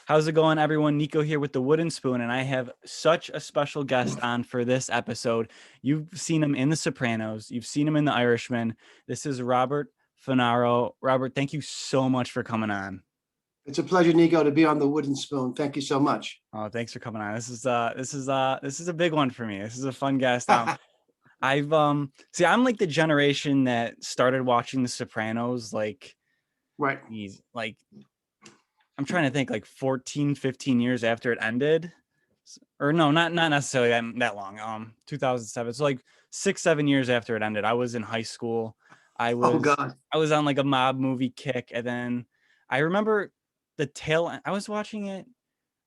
How's it going, everyone? Nico here with the Wooden Spoon, and I have such a special guest on for this episode. You've seen him in The Sopranos. You've seen him in The Irishman. This is Robert Funaro. Robert, thank you so much for coming on. It's a pleasure, Nico, to be on the Wooden Spoon. Thank you so much. Oh, thanks for coming on. This is a big one for me. This is a fun guest. I'm like the generation that started watching The Sopranos Right. he's like I'm trying to think, like 14, 15 years after it ended. Or no, not necessarily that long. 2007. So like 6, 7 years after it ended. I was in high school. I Oh, God. was on like a mob movie kick, and then I remember the tail end. I was watching it.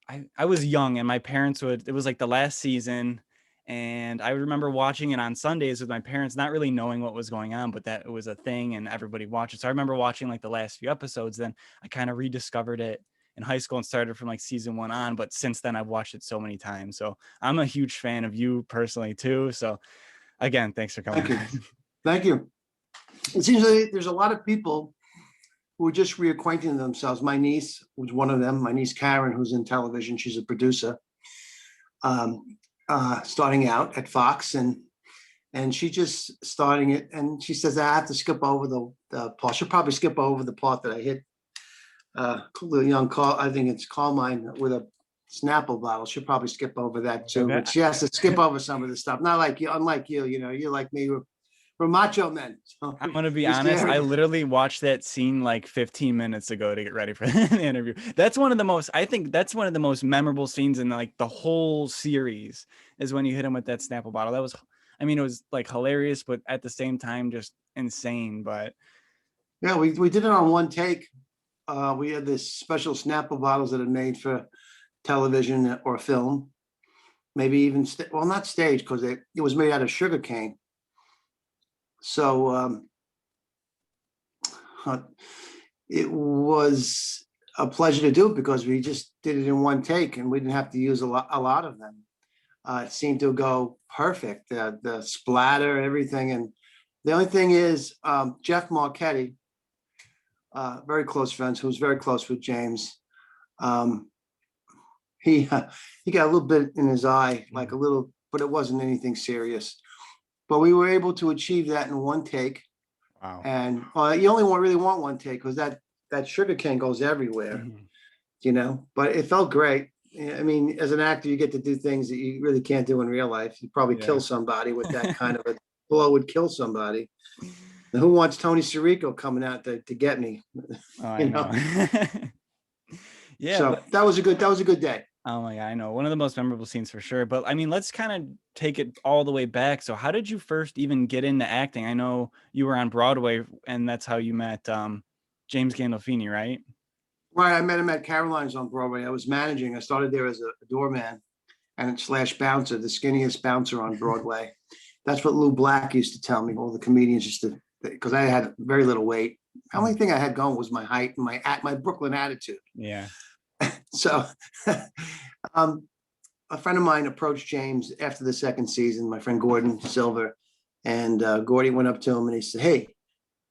I was young, and my parents it was like the last season, and I remember watching it on Sundays with my parents, not really knowing what was going on, but that it was a thing and everybody watched it. So I remember watching like the last few episodes. Then I kind of rediscovered it in high school and started from like season 1 on. But since then, I've watched it so many times. So I'm a huge fan of you personally too. So again, thanks for coming. Thank you. Thank you. It seems like there's a lot of people who are just reacquainting themselves. My niece was one of them. My niece Karen, who's in television, she's a producer, starting out at Fox, and she just starting it. And she says, I have to skip over the part. She'll probably skip over the part that I hit the young Carl. I think it's Carmine with a Snapple bottle. She'll probably skip over that too. Okay. But she has to skip over some of the stuff. Not like you, unlike you. You know, you're like me. We're macho men. So I'm gonna be honest. I literally watched that scene like 15 minutes ago to get ready for the interview. I think that's one of the most memorable scenes in like the whole series is when you hit him with that Snapple bottle. It was like hilarious, but at the same time, just insane. But yeah, we did it on one take. We had this special Snapple bottles that are made for television or film, maybe even not stage, because it was made out of sugar cane. So it was a pleasure to do it because we just did it in one take and we didn't have to use a lot of them. It seemed to go perfect, the splatter, everything. And the only thing is Jeff Marchetti, very close friends, who's very close with James. He got a little bit in his eye, like a little, but it wasn't anything serious. But we were able to achieve that in one take. wow. And you only really want one take because that sugar cane goes everywhere, you know, but it felt great. I mean, as an actor, you get to do things that you really can't do in real life. You probably kill somebody with that kind of a blow would kill somebody. And who wants Tony Sirico coming out to get me? I know. Yeah. So that was a good day. Oh my God, I know. One of the most memorable scenes for sure. But I mean, let's kind of take it all the way back. So how did you first even get into acting? I know you were on Broadway and that's how you met James Gandolfini, right? Right. I met him at Caroline's on Broadway. I was managing. I started there as a doorman and / bouncer, the skinniest bouncer on Broadway. That's what Lou Black used to tell me. All the comedians used to, because I had very little weight. The only thing I had going was my height and my Brooklyn attitude. Yeah. So a friend of mine approached James after the second season, my friend Gordon Silver, and Gordy went up to him and he said, hey,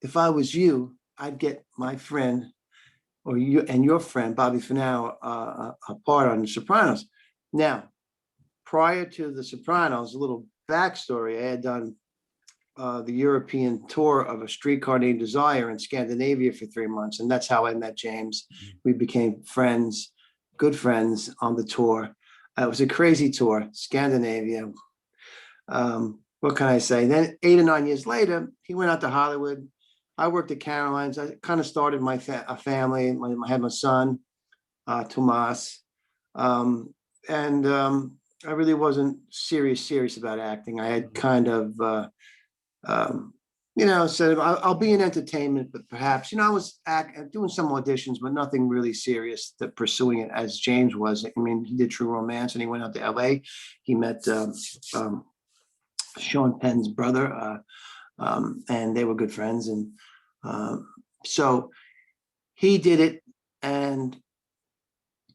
if I was you, I'd get my friend or you and your friend, Bobby Funaro, a part on The Sopranos. Now, prior to The Sopranos, a little backstory, I had done the European tour of A Streetcar Named Desire in Scandinavia for 3 months. And that's how I met James. We became friends, good friends on the tour. It was a crazy tour, Scandinavia. What can I say? Then 8 or 9 years later, he went out to Hollywood. I worked at Caroline's. I kind of started my family. I had my son, Tomas. I really wasn't serious about acting. I had kind of, said I'll be in entertainment, but perhaps, I was doing some auditions, but nothing really serious to pursuing it as James was. I mean, he did True Romance and he went out to LA. He met Sean Penn's brother, and they were good friends. And so he did it. And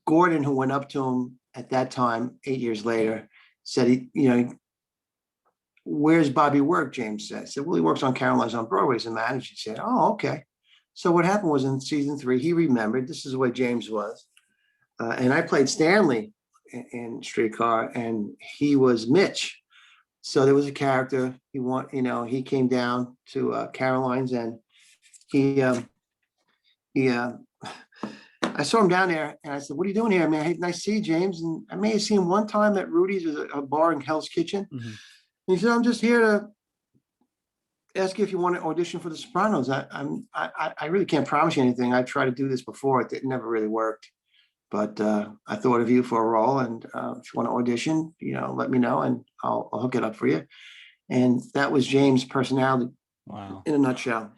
Gordon, who went up to him at that time, 8 years later, said, where's Bobby work? James said. I said, well, he works on Caroline's on Broadway as a manager. He said, oh, okay. So what happened was in season 3, he remembered, this is the way James was. and I played Stanley in Streetcar, and he was Mitch. So there was a character he came down to Caroline's, and he I saw him down there, and I said, "What are you doing here, man? Hey, nice to see you, James." And I may have seen him one time at Rudy's, a bar in Hell's Kitchen. Mm-hmm. And he said, "I'm just here to ask you if you want to audition for The Sopranos. I really can't promise you anything. I've tried to do this before. It never really worked. But I thought of you for a role, and if you want to audition, let me know, and I'll hook it up for you." And that was James' personality. Wow. In a nutshell.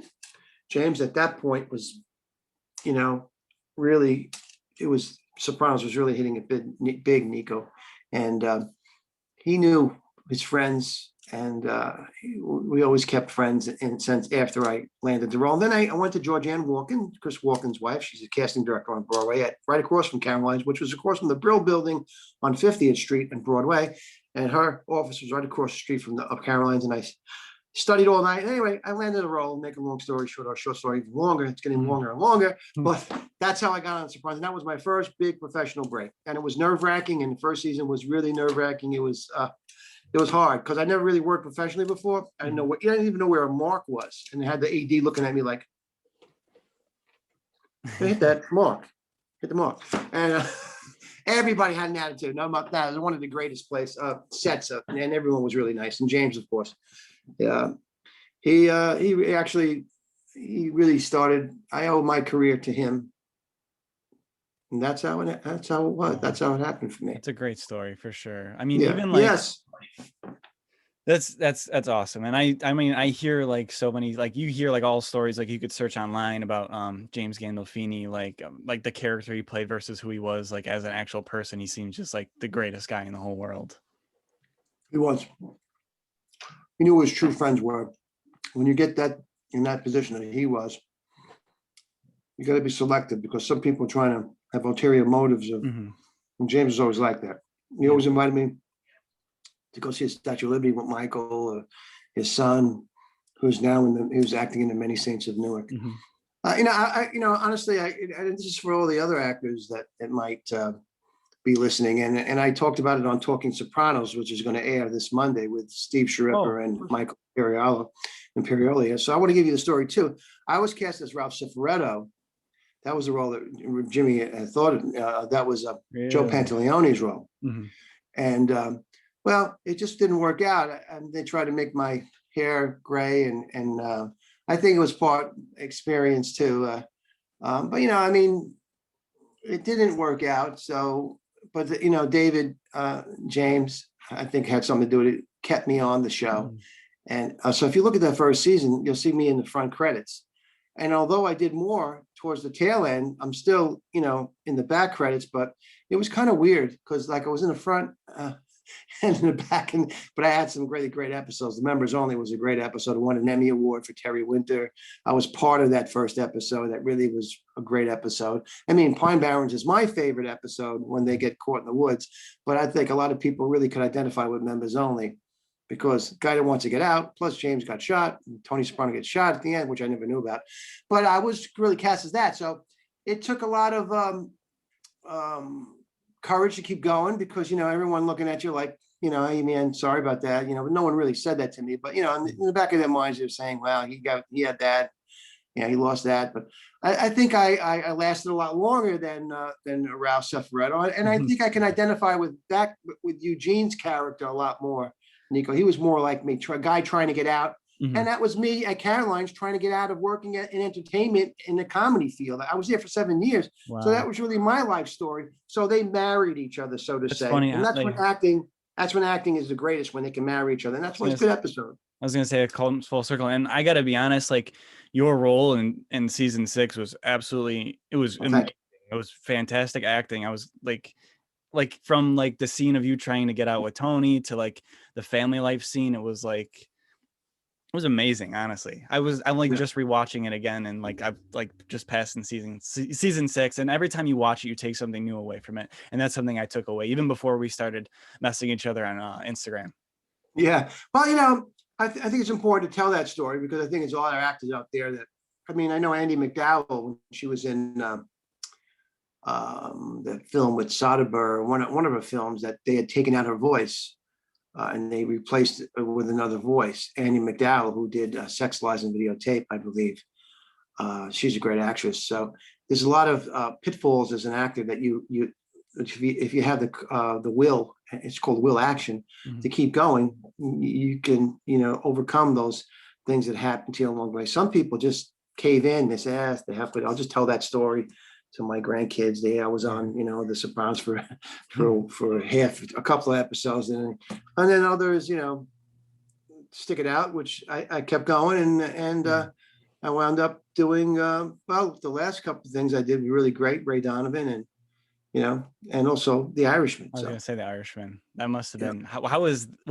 James at that point was, really, Sopranos was really hitting it big, Nico. And he knew his friends, and we always kept friends since after I landed the role. And then I went to Georgianne Walken, Chris Walken's wife. She's a casting director on Broadway, right across from Caroline's, which was across from the Brill Building on 50th Street and Broadway. And her office was right across the street from up Caroline's. And I studied all night. Anyway, I landed a role. Make a long story short, or short story even longer. It's getting longer and longer. But that's how I got on Sopranos. And that was my first big professional break. And it was nerve-wracking. And the first season was really nerve-wracking. It was hard because I never really worked professionally before. I didn't even know where a mark was. And they had the AD looking at me like, hit that mark. Hit the mark. And everybody had an attitude. No, about that. It was one of the greatest sets up, and everyone was really nice. And James, of course. Yeah. He really started. I owe my career to him. And that's how it was. That's how it happened for me. It's a great story for sure. I mean, yeah. even like, yes, that's awesome. And I mean, I hear like so many, like you hear like all stories, like you could search online about James Gandolfini, like the character he played versus who he was, like as an actual person. He seems just like the greatest guy in the whole world. He was. He knew who his true friends were. When you get that in that position that he was, you got to be selective, because some people are trying to have ulterior motives of. Mm-hmm. And James was always like that. He always invited me to go see a Statue of Liberty with Michael, his son, who's acting in The Many Saints of Newark. Mm-hmm. Honestly, this is for all the other actors that might be listening. And I talked about it on Talking Sopranos, which is going to air this Monday with Steve Schirripa and Michael Imperioli. So I want to give you the story too. I was cast as Ralph Cifaretto. That was the role that Jimmy had thought that was Joe Pantaleone's role. Mm-hmm. And well, it just didn't work out. And they tried to make my hair gray, and I think it was part experience too. But I mean, it didn't work out. So, but David James, I think, had something to do with it. Kept me on the show, and so if you look at that first season, you'll see me in the front credits. And although I did more towards the tail end, I'm still, in the back credits. But it was kind of weird because, like, I was in the front and in the back, but I had some really great episodes. The Members Only was a great episode. I won an Emmy Award for Terry Winter. I was part of that first episode. That really was a great episode. I mean, Pine Barrens is my favorite episode when they get caught in the woods. But I think a lot of people really could identify with Members Only, because the guy that wants to get out, plus James got shot, and Tony Soprano gets shot at the end, which I never knew about. But I was really cast as that. So it took a lot of courage to keep going, because, everyone looking at you like, hey, man, sorry about that. But no one really said that to me. But, in the back of their minds, they're saying, well, he had that. He lost that. But I think I lasted a lot longer than Ralph Cifaretto. And I think I can identify with Eugene's character a lot more. Nico, he was more like me, guy trying to get out. Mm-hmm. And that was me at Caroline's trying to get out of working in entertainment in the comedy field. I was there for 7 years. Wow. So that was really my life story. So they married each other, so to say. Funny. And that's when acting is the greatest, when they can marry each other. And that's why it's a good episode. I was going to say it comes full circle. And I got to be honest, like, your role in season 6 was absolutely, it was amazing. It was fantastic acting. I was like from like the scene of you trying to get out with Tony to like the family life scene, it was amazing. Honestly, I'm just rewatching it again, and like I've like just passed in season 6, and every time you watch it, you take something new away from it, and that's something I took away even before we started messing each other on Instagram. Yeah, well, I think it's important to tell that story, because I think it's all our actors out there that, I mean, I know Andy McDowell when she was in the film with Soderbergh, one of her films, that they had taken out her voice and they replaced it with another voice. Annie McDowell, who did Sex, Lies, and Videotape, I believe. She's a great actress. So there's a lot of pitfalls as an actor that if you have the will, it's called will action, to keep going, you can, overcome those things that happen to you along the way. Some people just cave in. They say, I'll just tell that story to my grandkids. I was on, The Sopranos for a couple of episodes, and then others, stick it out, which I kept going, and I wound up doing the last couple of things I did were really great. Ray Donovan, and and also The Irishman. I was gonna say The Irishman. That must have been what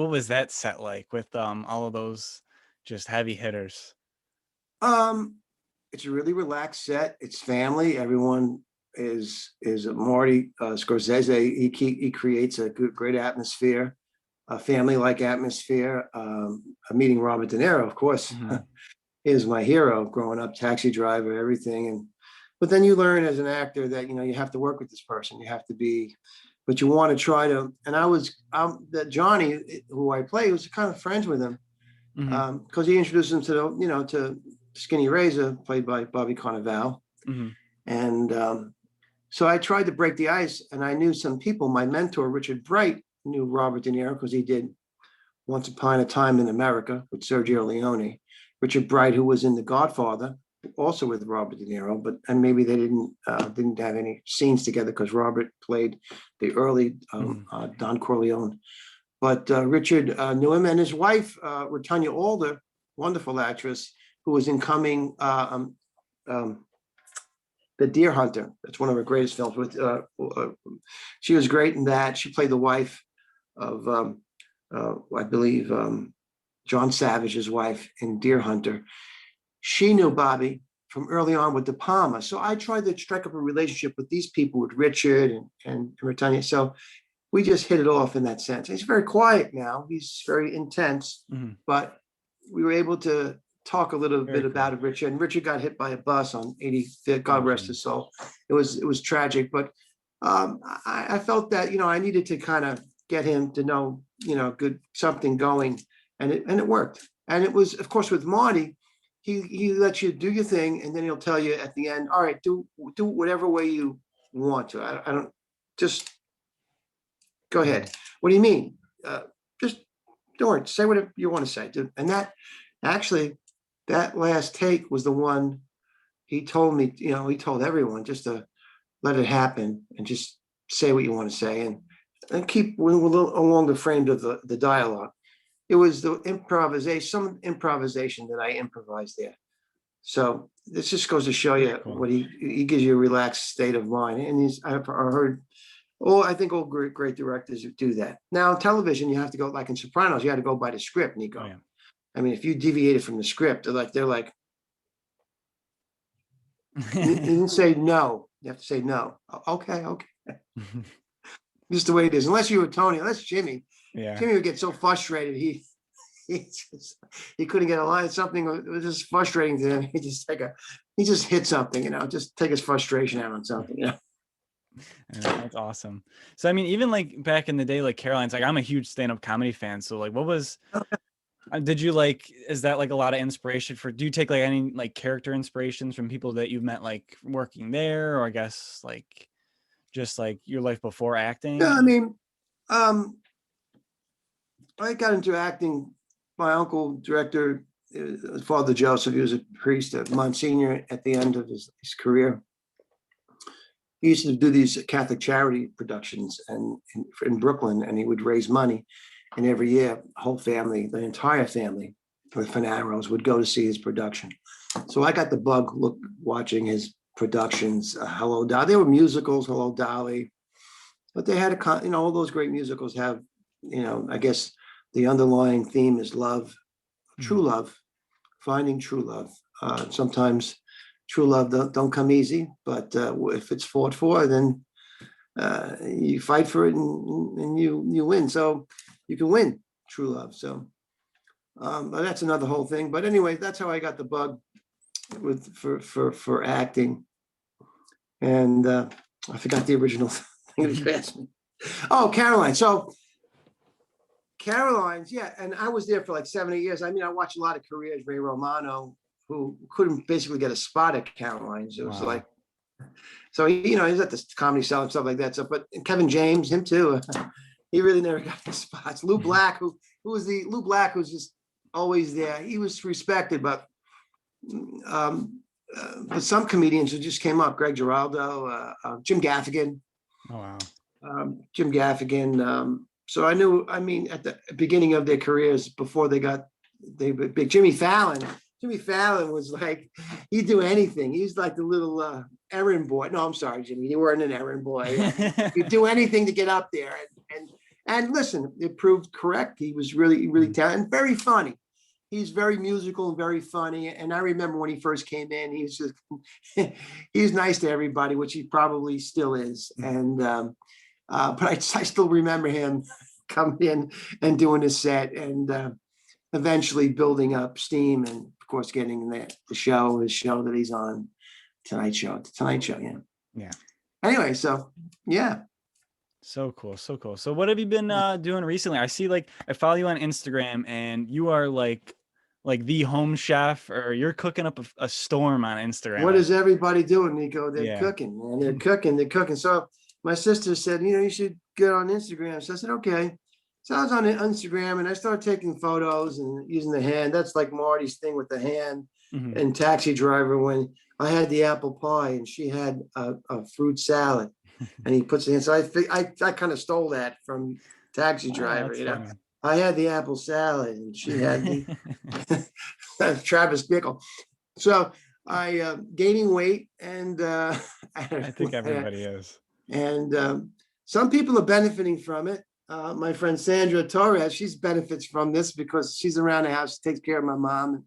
was that set like with all of those just heavy hitters? It's a really relaxed set. It's family. Everyone is Marty Scorsese. He creates a great atmosphere, a family-like atmosphere. Meeting Robert De Niro, of course, is my hero. Growing up, Taxi Driver, everything, but then you learn as an actor that you have to work with this person. You have to be, but you want to try to. And that Johnny, who I play, was kind of friends with him because he introduced him to to Skinny Razor, played by Bobby Cannavale. And so I tried to break the ice, and I knew some people. My mentor, Richard Bright, knew Robert De Niro because he did Once Upon a Time in America with Sergio Leone. Richard Bright, who was in The Godfather, also with Robert De Niro, and maybe they didn't have any scenes together because Robert played the early Don Corleone. But Richard knew him, and his wife, Ratonya Alder, wonderful actress, who was in Coming, The Deer Hunter. That's one of her greatest films. She was great in that. She played the wife of, I believe, John Savage's wife in Deer Hunter. She knew Bobby from early on with De Palma. So I tried to strike up a relationship with these people, with Richard and Ratonya. So we just hit it off in that sense. He's very quiet now. He's very intense, but we were able to talk a little bit about Richard. And Richard got hit by a bus on 85th. God rest his soul. It was tragic, but I felt that I needed to kind of get him to know good something going, and it worked. And it was, of course, with Marty. He lets you do your thing, and then he'll tell you at the end, all right, do whatever way you want to. I don't, just go ahead. What do you mean? Just don't worry, say whatever you want to say. And that last take was the one he told me, he told everyone just to let it happen and just say what you want to say and keep along the frame of the dialogue. It was some improvisation that I improvised there. So this just goes to show you what he gives you a relaxed state of mind. And I've heard, I think all great directors do that. Now on television, you have to go, like in Sopranos, you had to go by the script, Nico. Oh, yeah. I mean, if you deviated from the script, they're like, you didn't say no. You have to say no. Okay. Just the way it is. Unless you were Tony, unless Jimmy. Yeah. Jimmy would get so frustrated. He couldn't get a line. Something was just frustrating to him. He just hit something, just take his frustration out on something, Yeah, that's awesome. So I mean, even like back in the day, like Caroline's, like I'm a huge stand-up comedy fan. So like, what was? Did you is that like a lot of inspiration do you take like any like character inspirations from people that you've met like working there, or I guess like just like your life before acting? Yeah, I mean, I got into acting. My uncle, director, Father Joseph, he was a priest at Monsignor at the end of his career. He used to do these Catholic charity productions in Brooklyn, and he would raise money. And every year, the entire family, the Funaros, would go to see his production. So I got the bug watching his productions. Hello, Dolly. They were musicals, Hello, Dolly. But they had all those great musicals have, I guess the underlying theme is love, true love, finding true love. Sometimes true love don't come easy, but if it's fought for, then you fight for it and you win. So you can win true love. So, but that's another whole thing. But anyway, that's how I got the bug for acting, and I forgot the original thing that you asked me. Oh, Caroline. So Caroline's, yeah, and I was there for like 7 or 8 years. I mean, I watched a lot of careers. Ray Romano, who couldn't basically get a spot at Caroline's. It was Wow. like, so he's at the Comedy Cell and stuff like that. So, but Kevin James, him too. He really never got the spots. Lou Black, Lou Black was just always there. He was respected, but some comedians who just came up, Greg Giraldo, Jim Gaffigan. Oh wow. Jim Gaffigan. So I knew, I mean, at the beginning of their careers, before they big, Jimmy Fallon. Jimmy Fallon was like, he'd do anything. He's like the little errand boy. No, I'm sorry, Jimmy, you weren't an errand boy. He'd do anything to get up there. And listen, it proved correct. He was really, really talented and very funny. He's very musical and very funny. And I remember when he first came in, he was just, he was nice to everybody, which he probably still is. And, but I still remember him coming in and doing his set and eventually building up steam and of course getting his show that he's on, Tonight Show, yeah. Yeah. Anyway, so yeah. So cool. So cool. So what have you been doing recently? I see, like, I follow you on Instagram and you are like the home chef, or you're cooking up a storm on Instagram. What is everybody doing, Nico? They're Yeah. cooking, man. They're cooking. So my sister said, you should get on Instagram. So I said, okay. So I was on Instagram and I started taking photos and using the hand. That's like Marty's thing with the hand and Taxi Driver, when I had the apple pie and she had a fruit salad. And he puts it in. So I kind of stole that from Taxi Driver. Funny. I had the apple salad and she had the Travis Bickle. So I gaining weight and I think everybody is. And some people are benefiting from it. My friend Sandra Torres, she's benefits from this because she's around the house, takes care of my mom,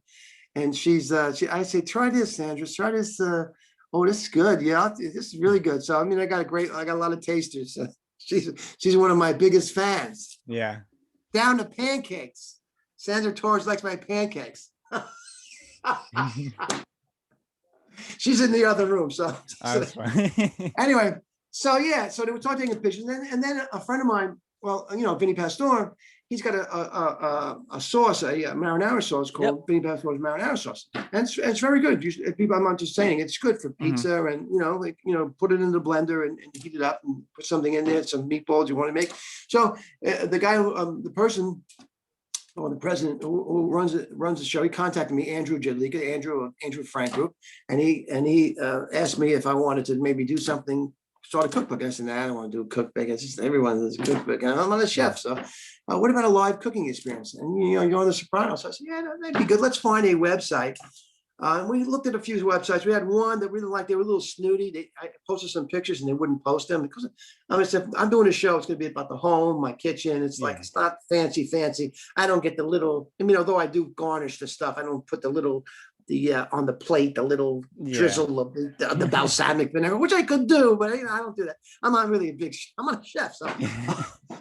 and I say, try this, Sandra, try this. Oh, this is good. Yeah, this is really good. So, I mean, I got a lot of tasters. So she's one of my biggest fans. Yeah. Down to pancakes. Sandra Torres likes my pancakes. She's in the other room. So anyway, so yeah, so they were talking taking pictures. And then a friend of mine, well, Vinny Pastore, he's got a sauce, a marinara sauce called Vinny Pastore's marinara sauce. And it's very good. I'm not just saying it's good for pizza and, put it in the blender and heat it up and put something in there, some meatballs you want to make. So the guy, the person, or the president who runs the show, he contacted me, Andrew Jadlica, Andrew Frank Group, and he asked me if I wanted to maybe do something, start a cookbook. I said, nah, I don't want to do a cookbook. It's just everyone does a cookbook, and I'm not a chef. So what about a live cooking experience? And you're on the Sopranos. So I said, yeah, that'd be good. Let's find a website. We looked at a few websites. We had one that we didn't like. They were a little snooty. I posted some pictures and they wouldn't post them because I said, I'm doing a show. It's going to be about the home, my kitchen. It's like, it's not fancy. I don't get the little, although I do garnish the stuff, I don't put the little, on the plate, the little drizzle of the balsamic vinegar, which I could do, but I don't do that. I'm not really I'm not a chef. So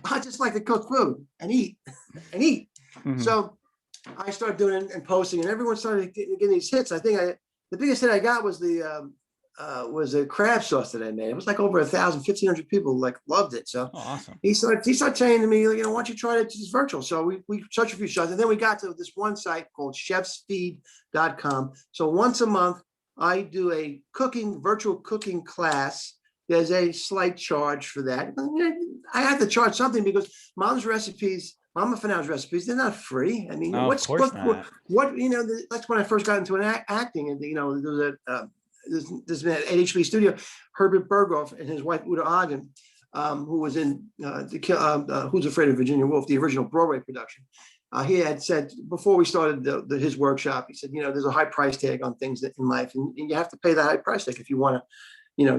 I just like to cook food and eat. So I started doing it and posting, and everyone started getting these hits. I think the biggest hit I got was the crab sauce that I made. It was like over 1,500 people loved it. So awesome. He started saying to me, why don't you try it just virtual? So we searched a few shows, and then we got to this one site called chefsfeed.com. So once a month, I do a virtual cooking class. There's a slight charge for that. I have to charge something because Mama Funaro's recipes, they're not free. I mean, that's when I first got into acting, and there was this man at HB Studio, Herbert Berghoff and his wife Uta Ogden, who was in Who's Afraid of Virginia Woolf, the original Broadway production. He had said before we started his workshop, he said, there's a high price tag on things in life, and you have to pay the high price tag if you want to.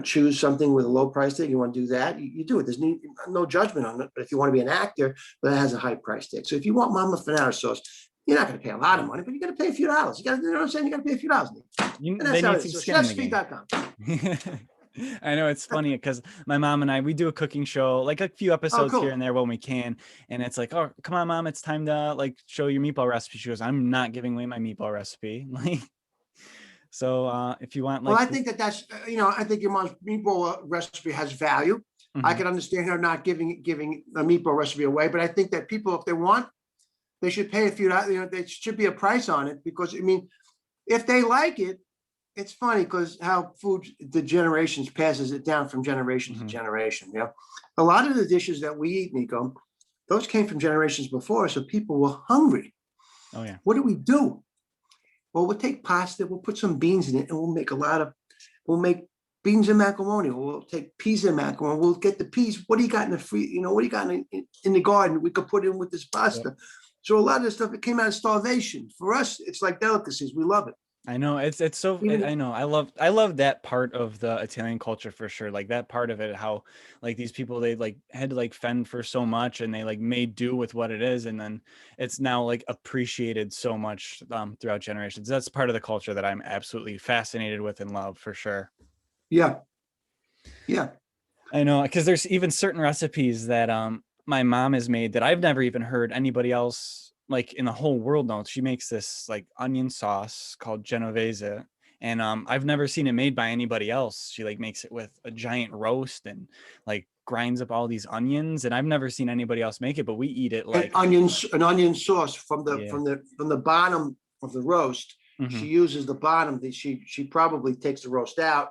Choose something with a low price tag, you want to do that, you do it. There's no judgment on it. But if you want to be an actor, that has a high price tag. So if you want Mama Funaro sauce, you're not going to pay a lot of money, but you got to pay a few dollars. You got to, you know what I'm saying? You got to pay a few dollars. And that's how it is. So chefsfeed.com. I know, it's funny because my mom and I, we do a cooking show, like a few episodes here and there when we can. And it's like, oh, come on, Mom, it's time to show your meatball recipe. She goes, I'm not giving away my meatball recipe. So if you want Well, like I think that's, I think your mom's meatball recipe has value. I Mhm. can understand her not giving a meatball recipe away, but I think that people, if they want, they should pay a few, there should be a price on it, because I mean, if they like it, it's funny because how food, the generations passes it down from generation to Mhm. generation. Yeah. A lot of the dishes that we eat, Nico, those came from generations before. So people were hungry. Oh yeah. What do we do? Well, we'll take pasta, we'll put some beans in it, and we'll make beans and macaroni. We'll take peas and macaroni. We'll get the peas. What do you got in the free? What do you got in the garden? We could put in with this Yep. pasta. So a lot of the stuff, it came out of starvation. For us, it's like delicacies. We love it. I know it's so Even I know I love that part of the Italian culture for sure. Like that part of it, how like these people they like had to like fend for so much and they like made do with what it is, and then it's now like appreciated so much throughout generations. That's part of the culture that I'm absolutely fascinated with and love for sure. yeah, yeah. I know because there's even certain recipes that my mom has made that I've never even heard anybody else like in the whole world know. She makes this like onion sauce called Genovese, and I've never seen it made by anybody else. She like makes it with a giant roast and like grinds up all these onions, and I've never seen anybody else make it, but we eat it And like an onion sauce from the yeah. from the from the bottom of the roast. She Hmm. uses the bottom. She probably takes the roast out,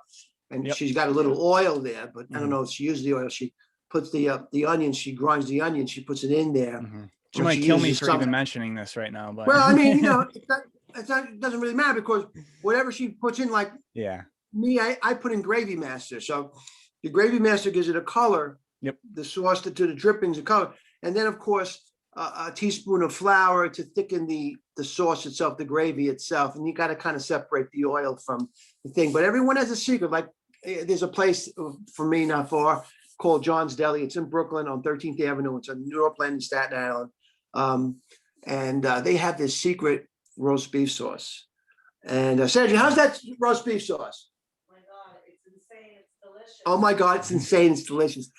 and Yep. she's got a little oil there. But I don't Hmm. know if she uses the oil. She puts the onions. She grinds the onions. She puts it in there, Hmm. She and might she kill me uses for some. even mentioning this right now, but Well, I mean, it doesn't really matter, because whatever she puts in, like yeah. me, I put in gravy master. So the gravy master gives it a color, Yep. the sauce to the drippings a color. And then, of course, a teaspoon of flour to thicken the sauce itself, the gravy itself. And you got to kind of separate the oil from the thing. But everyone has a secret. Like there's a place for me not far called John's Deli. It's in Brooklyn on 13th Avenue. It's on New York Land in Staten Island. Um, and they have this secret roast beef sauce. And Sandra, how's that roast beef sauce? My God, it's insane. It's delicious. Oh my God, it's insane. It's delicious.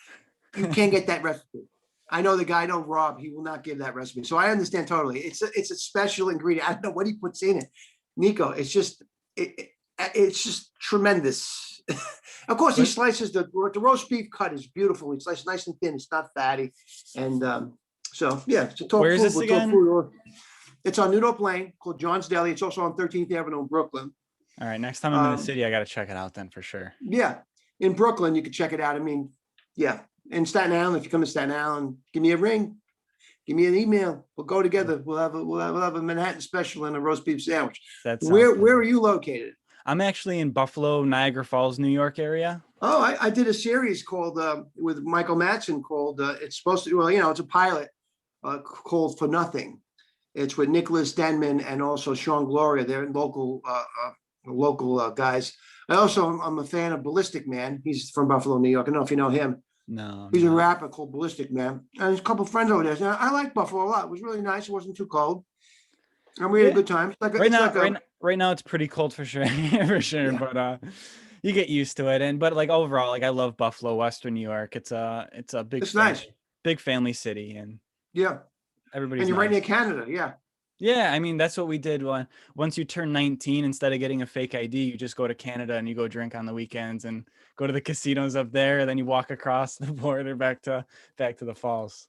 You can't get that recipe. I know the guy, I know Rob, he will not give that recipe. So I understand totally. It's a special ingredient. I don't know what he puts in it. Nico, it's just tremendous. Of course, he What? slices the roast beef cut is beautiful. He slices nice and thin. It's not fatty. And so, yeah, to talk Where is food, this we'll talk again? food. It's on New York Lane called John's Deli. It's also on 13th Avenue in Brooklyn. All right, next time I'm in the Um, city, I got to check it out then for sure. yeah, in Brooklyn, you can check it out. I mean, yeah, in Staten Island, if you come to Staten Island, give me a ring, give me an email. We'll go together. We'll have a Manhattan special and a roast beef sandwich. That sounds Where good. are you located? I'm actually in Buffalo, Niagara Falls, New York area. Oh, I did a series called with Michael Madsen called it's supposed to, well, it's a pilot called For Nothing. It's with Nicholas Denman and also Sean Gloria. They're local guys. I'm a fan of Ballistic Man. He's from Buffalo, New York. I don't know if you know him. No, He's a no. rapper called Ballistic Man. And there's a couple of friends over there. So I like Buffalo a lot. It was really nice. It wasn't too cold. And we had a Yeah. good time. Right It's now, like a right now it's pretty cold for sure, for sure. yeah, But you get used to it. And but like overall, like I love Buffalo, Western New York. It's a it's nice. big family city, and Yeah. And everybody's you're right near nice. Canada. Yeah. Yeah, I mean that's what we did when once you turn 19, instead of getting a fake ID, you just go to Canada and you go drink on the weekends and go to the casinos up there, and then you walk across the border back to the falls.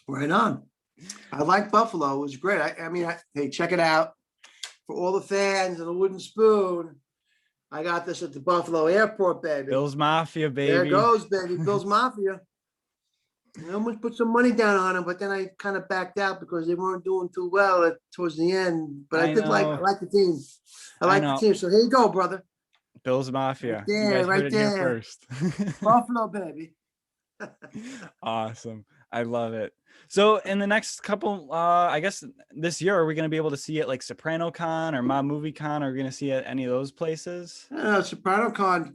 Right on. I like Buffalo. It was great. Hey, check it out. For all the fans of the wooden spoon, I got this at the Buffalo airport, baby. Bill's Mafia, There it baby. goes, baby. Bill's Mafia. I almost put some money down on them, but then I kind of backed out because they weren't doing too well towards the end. But I I know, like the team. I I like the know. team. So here you go, brother. Bill's Right Mafia. You there, guys heard right it here there. first. Buffalo, baby. Awesome. I love it. So in the next couple, I guess this year, are we going to be able to see it like Soprano Con or Mob Movie Con? Are we going to see it any of those places? Soprano Con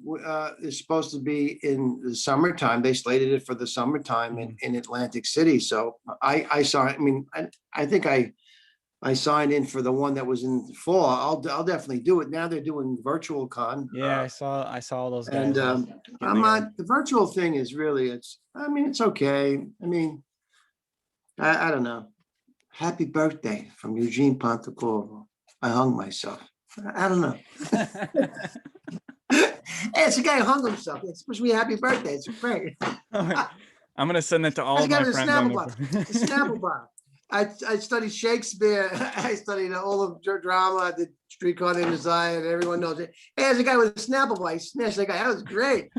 is supposed to be in the summertime. They slated it for the summertime Mhm. in Atlantic City. So I saw. I mean, I think I signed in for the one that was in the fall. I'll definitely do it. Now they're doing virtual con, Yeah, I saw all those and guys getting I'm together. not. The virtual thing is really. I mean, it's okay. I mean, I don't know. Happy birthday from Eugene Pontecorvo. I hung myself. I don't know. Hey, it's a guy who hung himself. It's supposed to be a happy birthday. It's great. I'm gonna send that to all That's of a guy my with a friends on Snapple bar. A the Snapple bar. I studied Shakespeare. I studied all of drama. I did Streetcar Named Desire, and everyone knows it. Hey, there's a guy with a Snapple bar. He smashed that guy. That was great.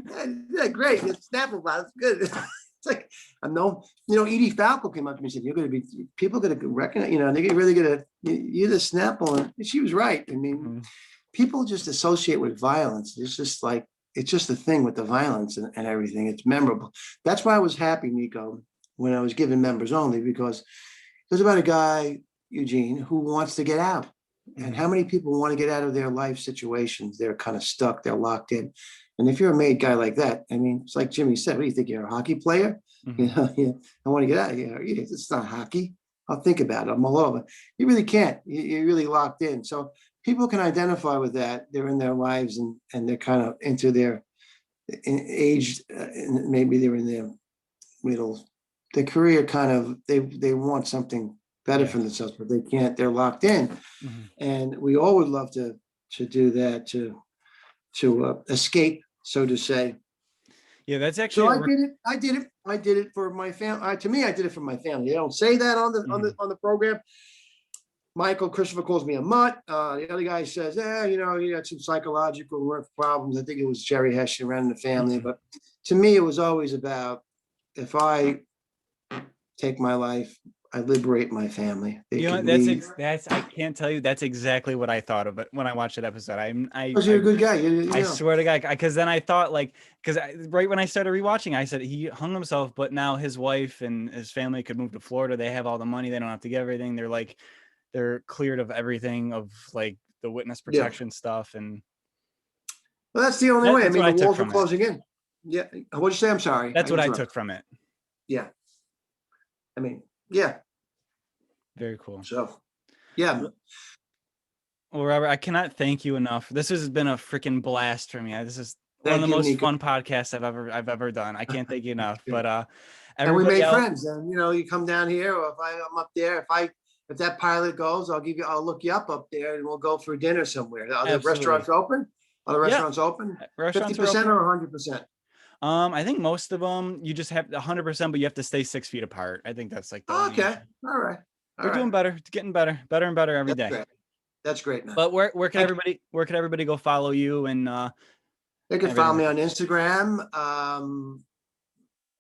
Yeah, great. It's Snapple bar. That's good. It's like I know, Edie Falco came up to me and said, "You're going to be people going to recognize, they're really going to you're the Snapple." And she was right. I mean, people just associate with violence. It's just like it's just a thing with the violence and everything. It's memorable. That's why I was happy, Nico, when I was given members only, because it was about a guy, Eugene, who wants to get out. And how many people want to get out of their life situations? They're kind of stuck, they're locked in. And if you're a made guy like that, I mean, it's like Jimmy said, what do you think? You're a hockey player? I want to get out of here. It's not hockey. I'll think about it. I'm all over. You really can't. You're really locked in. So people can identify with that. They're in their lives and they're kind of into their age, maybe they're in their middle, their career kind of, they want something better for themselves, but they can't, they're locked in. And we all would love to do that, to escape, so to say. Yeah, that's actually. So I did it for my family. To me, I did it for my family. They don't say that on the program. Michael Christopher calls me a mutt. The other guy says, he had some psychological work problems. I think it was Jerry Hessian ran in the family. But to me, it was always about, if I take my life, I liberate my family. That's I can't tell you. That's exactly what I thought of it when I watched that episode. Because you're a good guy. I swear to God, because then I thought right when I started rewatching, I said he hung himself, but now his wife and his family could move to Florida. They have all the money. They don't have to get everything. They're cleared of everything, of like the witness protection stuff. And well, that's the only way. I mean, the walls are from closing in. Yeah. What'd you say? I'm sorry. That's what I took from it. Yeah. I mean, yeah. Very cool. So, yeah. Well, Robert, I cannot thank you enough. This has been a freaking blast for me. This is one of the most fun podcasts I've ever done. I can't thank you enough. But and we made friends. And you come down here, or if I'm up there, if that pilot goes, I'll look you up there, and we'll go for dinner somewhere. Are the restaurants open? Are the restaurants open? 50% or 100%? I think most of them, you just have 100%, but you have to stay 6 feet apart. I think that's like the okay. All right. We're doing better. It's getting better and better every day. Great. That's great, man. But where can everybody go follow you? And they can follow me on Instagram,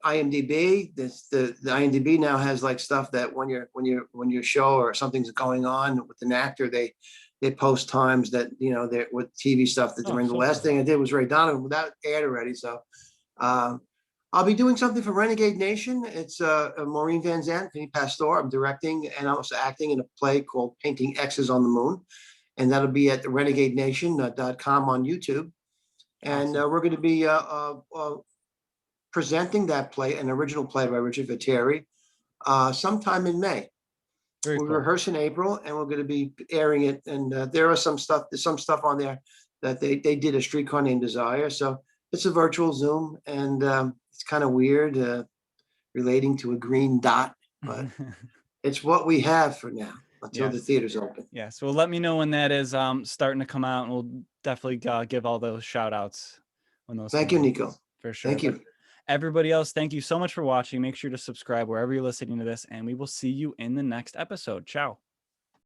IMDb. The IMDb now has like stuff that when your show or something's going on with an actor, they post times that they're with TV stuff that they're in. The last thing I did was Ray Donovan, that aired already. So I'll be doing something for Renegade Nation. It's Maureen Van Zandt, Penny Pastor. I'm directing and also acting in a play called Painting X's on the Moon. And that'll be at renegadenation.com on YouTube. And we're going to be presenting that play, an original play by Richard Viteri, sometime in May. We'll rehearse in April, and we're going to be airing it. And there are some stuff on there that they did a Streetcar Named Desire. So it's a virtual Zoom, and it's kind of weird relating to a green dot, but it's what we have for now until the theater's open. Yes. Well, let me know when that is starting to come out, and we'll definitely give all those shout outs when those. Thank you, Nico. For sure. Thank you. Everybody else, thank you so much for watching. Make sure to subscribe wherever you're listening to this, and we will see you in the next episode. Ciao.